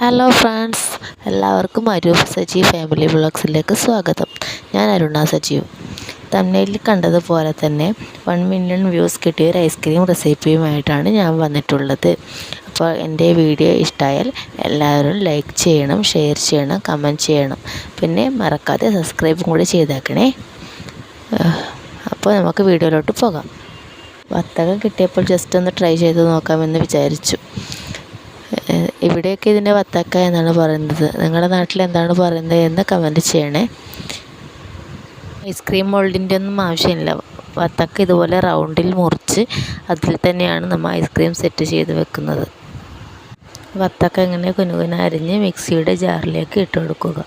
Hello friends, എല്ലാവർക്കും Arup Sajeev family വ്ളോഗ്സിലേക്ക് സ്വാഗതം. ഞാൻ അരുണ സജീവ്. തമ്മിലിൽ കണ്ടതുപോലെ തന്നെ 1 മില്യൺ വ്യൂസ് കിട്ടിയ ഒരു ഐസ്ക്രീം റെസിപ്പിയുമായിട്ടാണ് ഞാൻ വന്നിട്ടുള്ളത്. അപ്പോൾ എൻ്റെ വീഡിയോ ഇഷ്ടമായാൽ എല്ലാവരും ലൈക്ക് ചെയ്യണം, ഷെയർ ചെയ്യണം, കമൻറ്റ് ചെയ്യണം. പിന്നെ മറക്കാതെ സബ്സ്ക്രൈബും കൂടി ചെയ്തേക്കണേ. അപ്പോൾ നമുക്ക് വീഡിയോയിലോട്ട് പോകാം. വത്തക്ക കിട്ടിയപ്പോൾ ജസ്റ്റ് ഒന്ന് ട്രൈ ചെയ്ത് നോക്കാമെന്ന് വിചാരിച്ചു. ഇവിടെയൊക്കെ ഇതിൻ്റെ വത്തക്ക എന്നാണ് പറയുന്നത്. നിങ്ങളുടെ നാട്ടിൽ എന്താണ് പറയുന്നത് എന്ന് കമൻറ്റ് ചെയ്യണേ. ഐസ്ക്രീം മോൾഡിൻ്റെ ഒന്നും ആവശ്യമില്ല. വത്തക്ക ഇതുപോലെ റൗണ്ടിൽ മുറിച്ച് അതിൽ തന്നെയാണ് നമ്മൾ ഐസ്ക്രീം സെറ്റ് ചെയ്ത് വെക്കുന്നത്. വത്തക്ക ഇങ്ങനെ കുനുകുന അരിഞ്ഞ് മിക്സിയുടെ ജാറിലേക്ക് ഇട്ട് കൊടുക്കുക.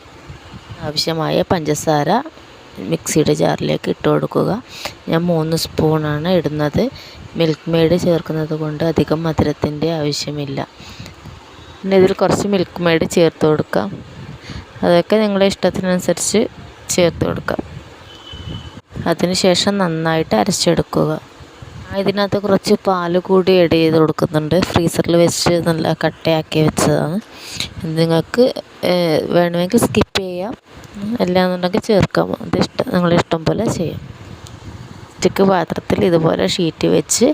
ആവശ്യമായ പഞ്ചസാര മിക്സിയുടെ ജാറിലേക്ക് ഇട്ട് കൊടുക്കുക. ഞാൻ 3 സ്പൂണാണ് ഇടുന്നത്. മിൽക്ക് മെയ്ഡ് ചേർക്കുന്നത് കൊണ്ട് അധികം മധുരത്തിൻ്റെ ആവശ്യമില്ല. പിന്നെ ഇതിൽ കുറച്ച് മിൽക്ക് മെയ്ഡ് ചേർത്ത് കൊടുക്കാം. അതൊക്കെ നിങ്ങളുടെ ഇഷ്ടത്തിനനുസരിച്ച് ചേർത്ത് കൊടുക്കാം. അതിനുശേഷം നന്നായിട്ട് അരച്ചെടുക്കുക. ഇതിനകത്ത് കുറച്ച് പാൽ കൂടി ആഡ് ചെയ്ത് കൊടുക്കുന്നുണ്ട്. ഫ്രീസറിൽ വെച്ച് നല്ല കട്ടയാക്കി വെച്ചതാണ്. നിങ്ങൾക്ക് വേണമെങ്കിൽ സ്കിപ്പ് ചെയ്യാം, അല്ലാന്നുണ്ടെങ്കിൽ ചേർക്കാം. നിങ്ങളുടെ ഇഷ്ടം പോലെ ചെയ്യാം. സ്റ്റിക്ക് പാത്രത്തിൽ ഇതുപോലെ ഷീറ്റ് വെച്ച്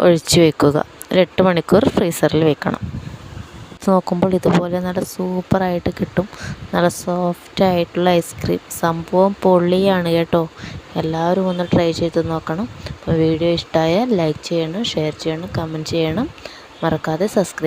ഒഴിച്ച് വെക്കുക. ഒരു 8 മണിക്കൂർ ഫ്രീസറിൽ വെക്കണം. നോക്കുമ്പോൾ ഇതുപോലെ നല്ല സൂപ്പറായിട്ട് കിട്ടും. നല്ല സോഫ്റ്റ് ആയിട്ടുള്ള ഐസ്ക്രീം. സംഭവം പൊള്ളിയാണ് കേട്ടോ. എല്ലാവരും ഒന്ന് ട്രൈ ചെയ്ത് നോക്കണം. അപ്പോൾ വീഡിയോ ഇഷ്ടമായാൽ ലൈക്ക് ചെയ്യണം, ഷെയർ ചെയ്യണം, കമൻറ്റ് ചെയ്യണം. മറക്കാതെ സബ്സ്ക്രൈബ്